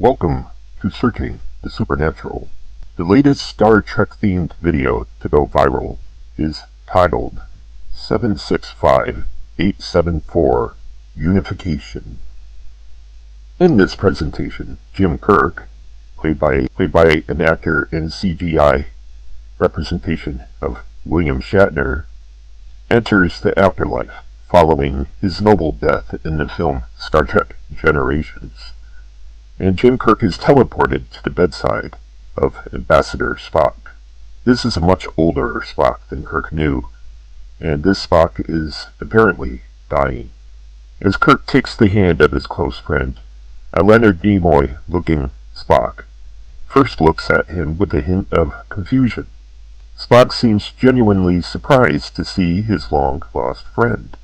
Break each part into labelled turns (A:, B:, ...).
A: Welcome to Searching the Supernatural. The latest Star Trek-themed video to go viral is titled 765874 Unification. In this presentation, Jim Kirk, played by an actor in CGI representation of William Shatner, enters the afterlife following his noble death in the film Star Trek Generations. And Jim Kirk is teleported to the bedside of Ambassador Spock. This is a much older Spock than Kirk knew, and this Spock is apparently dying. As Kirk takes the hand of his close friend, a Leonard Nimoy-looking Spock first looks at him with a hint of confusion. Spock seems genuinely surprised to see his long-lost friend.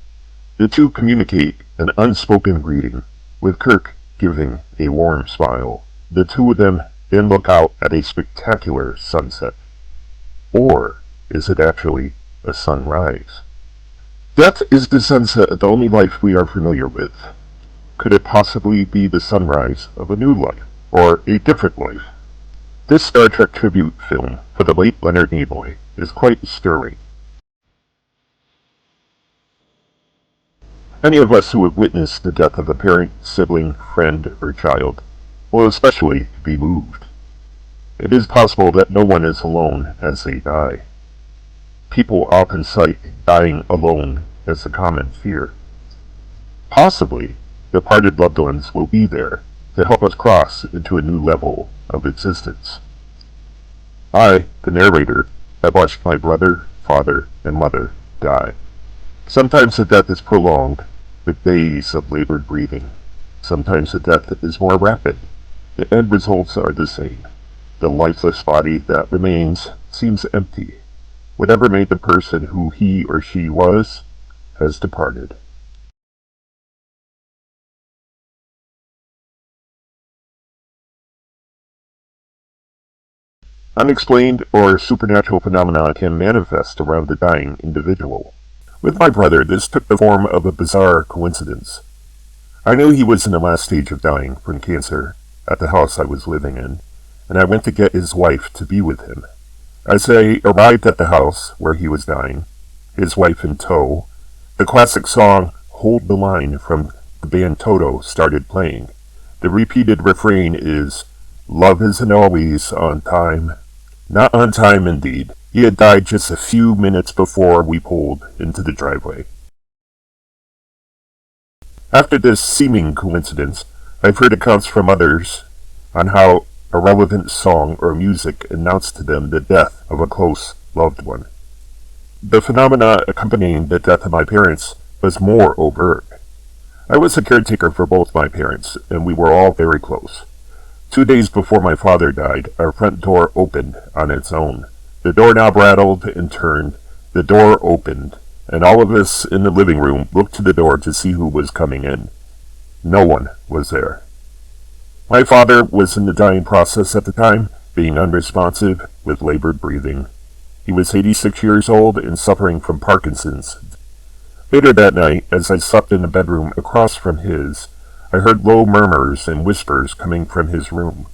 A: The two communicate an unspoken greeting, with Kirk giving a warm smile. The two of them then look out at a spectacular sunset. Or is it actually a sunrise? Death is the sunset of the only life we are familiar with. Could it possibly be the sunrise of a new life, or a different life? This Star Trek tribute film for the late Leonard Nimoy is quite stirring. Any of us who have witnessed the death of a parent, sibling, friend, or child will especially be moved. It is possible that no one is alone as they die. People often cite dying alone as a common fear. Possibly, departed loved ones will be there to help us cross into a new level of existence. I, the narrator, have watched my brother, father, and mother die. Sometimes the death is prolonged, with days of labored breathing. Sometimes the death is more rapid. The end results are the same. The lifeless body that remains seems empty. Whatever made the person who he or she was has departed. Unexplained or supernatural phenomena can manifest around the dying individual. With my brother, this took the form of a bizarre coincidence. I knew he was in the last stage of dying from cancer at the house I was living in, and I went to get his wife to be with him. As I arrived at the house where he was dying, his wife in tow, the classic song Hold the Line from the band Toto started playing. The repeated refrain is, "Love isn't always on time." Not on time indeed. He had died just a few minutes before we pulled into the driveway. After this seeming coincidence, I've heard accounts from others on how a relevant song or music announced to them the death of a close loved one. The phenomena accompanying the death of my parents was more overt. I was a caretaker for both my parents, and we were all very close. 2 days before my father died, our front door opened on its own. The doorknob rattled and turned, the door opened, and all of us in the living room looked to the door to see who was coming in. No one was there. My father was in the dying process at the time, being unresponsive with labored breathing. He was 86 years old and suffering from Parkinson's. Later that night, as I slept in the bedroom across from his, I heard low murmurs and whispers coming from his room.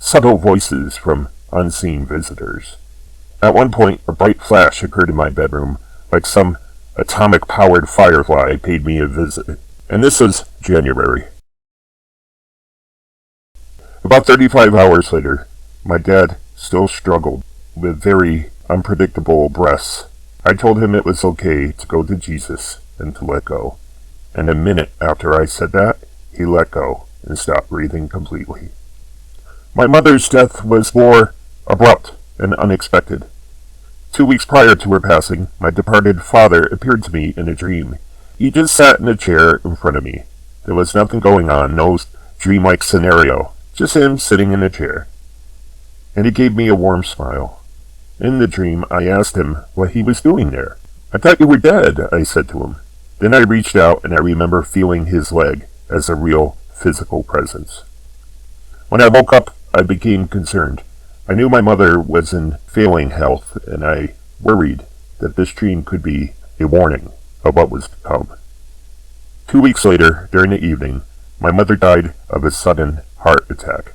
A: Subtle voices from unseen visitors. At one point, a bright flash occurred in my bedroom, like some atomic-powered firefly paid me a visit. And this was January. About 35 hours later, my dad still struggled with very unpredictable breaths. I told him it was okay to go to Jesus and to let go. And a minute after I said that, he let go and stopped breathing completely. My mother's death was more abrupt and unexpected. 2 weeks prior to her passing, my departed father appeared to me in a dream. He just sat in a chair in front of me. There was nothing going on, no dreamlike scenario, just him sitting in a chair. And he gave me a warm smile. In the dream, I asked him what he was doing there. "I thought you were dead," I said to him. Then I reached out and I remember feeling his leg as a real physical presence. When I woke up, I became concerned. I knew my mother was in failing health, and I worried that this dream could be a warning of what was to come. 2 weeks later, during the evening, my mother died of a sudden heart attack.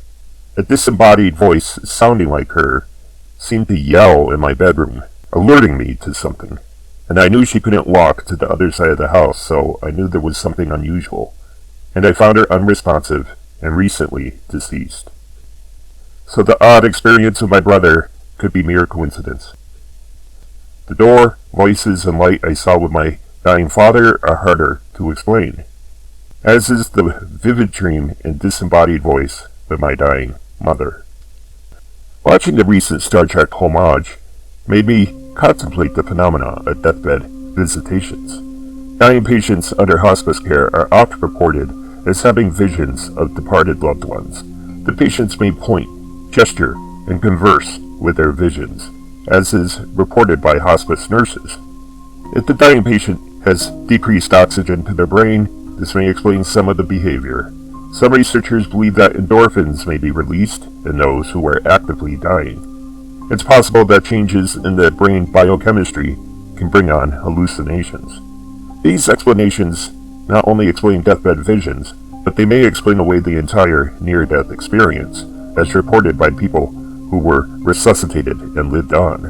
A: A disembodied voice sounding like her seemed to yell in my bedroom, alerting me to something. And I knew she couldn't walk to the other side of the house, so I knew there was something unusual. And I found her unresponsive and recently deceased. So the odd experience of my brother could be mere coincidence. The door, voices, and light I saw with my dying father are harder to explain, as is the vivid dream and disembodied voice with my dying mother. Watching the recent Star Trek homage made me contemplate the phenomena of deathbed visitations. Dying patients under hospice care are often reported as having visions of departed loved ones. The patients may point, gesture, and converse with their visions, as is reported by hospice nurses. If the dying patient has decreased oxygen to their brain, this may explain some of the behavior. Some researchers believe that endorphins may be released in those who are actively dying. It's possible that changes in the brain biochemistry can bring on hallucinations. These explanations not only explain deathbed visions, but they may explain away the entire near-death experience, as reported by people who were resuscitated and lived on.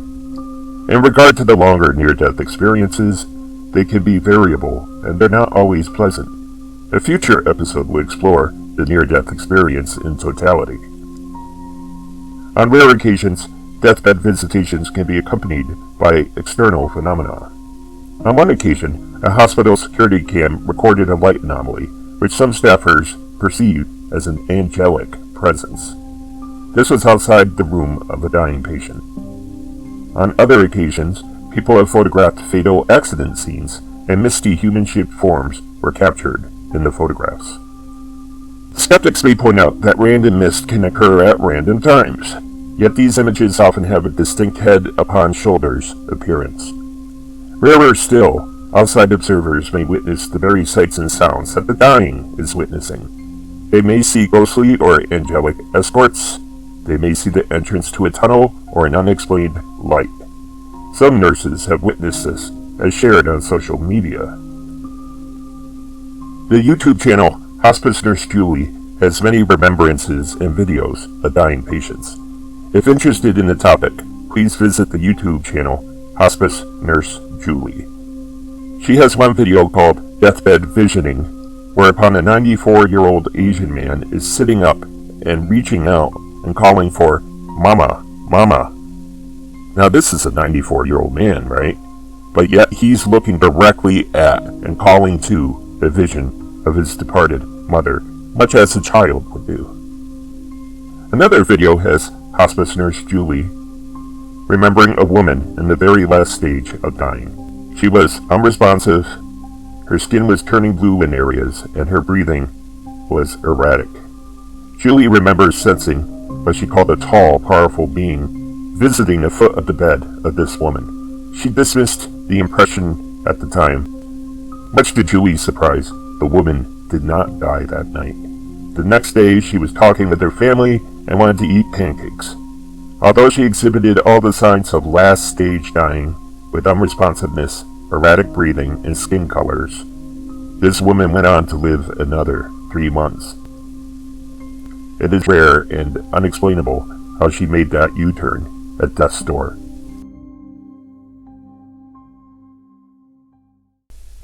A: In regard to the longer near-death experiences, they can be variable, and they're not always pleasant. A future episode will explore the near-death experience in totality. On rare occasions, deathbed visitations can be accompanied by external phenomena. On one occasion, a hospital security cam recorded a light anomaly, which some staffers perceived as an angelic presence. This was outside the room of a dying patient. On other occasions, people have photographed fatal accident scenes, and misty human-shaped forms were captured in the photographs. Skeptics may point out that random mist can occur at random times, yet these images often have a distinct head upon shoulders appearance. Rarer still, outside observers may witness the very sights and sounds that the dying is witnessing. They may see ghostly or angelic escorts. They may see the entrance to a tunnel or an unexplained light. Some nurses have witnessed this, as shared on social media. The YouTube channel Hospice Nurse Julie has many remembrances and videos of dying patients. If interested in the topic, please visit the YouTube channel Hospice Nurse Julie. She has one video called Deathbed Visioning, whereupon a 94-year-old Asian man is sitting up and reaching out and calling for Mama, Mama. Now this is a 94-year-old man, right? But yet he's looking directly at and calling to a vision of his departed mother, much as a child would do. Another video has Hospice Nurse Julie remembering a woman in the very last stage of dying. She was unresponsive, her skin was turning blue in areas, and her breathing was erratic. Julie remembers sensing what she called a tall, powerful being visiting the foot of the bed of this woman. She dismissed the impression at the time. Much to Julie's surprise, the woman did not die that night. The next day, she was talking with her family and wanted to eat pancakes. Although she exhibited all the signs of last stage dying, with unresponsiveness, erratic breathing, and skin colors, this woman went on to live another 3 months. It is rare and unexplainable how she made that U-turn at death's door.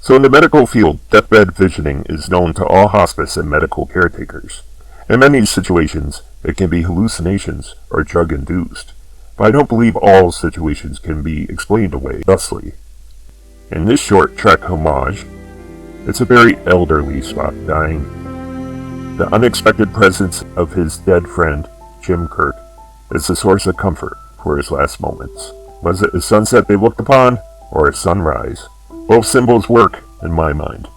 A: So in the medical field, deathbed visioning is known to all hospice and medical caretakers. In many situations, it can be hallucinations or drug-induced, but I don't believe all situations can be explained away thusly. In this short Trek homage, it's a very elderly Spock dying. The unexpected presence of his dead friend, Jim Kirk, is a source of comfort for his last moments. Was it a sunset they looked upon, or a sunrise? Both symbols work in my mind.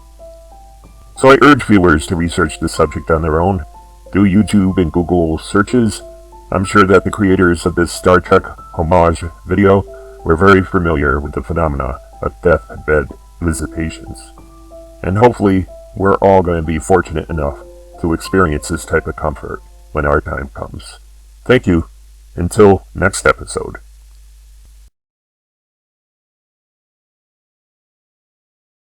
A: So I urge viewers to research the subject on their own. Do YouTube and Google searches. I'm sure that the creators of this Star Trek homage video were very familiar with the phenomena of deathbed visitations. And hopefully, we're all going to be fortunate enough to experience this type of comfort when our time comes. Thank you. Until next episode.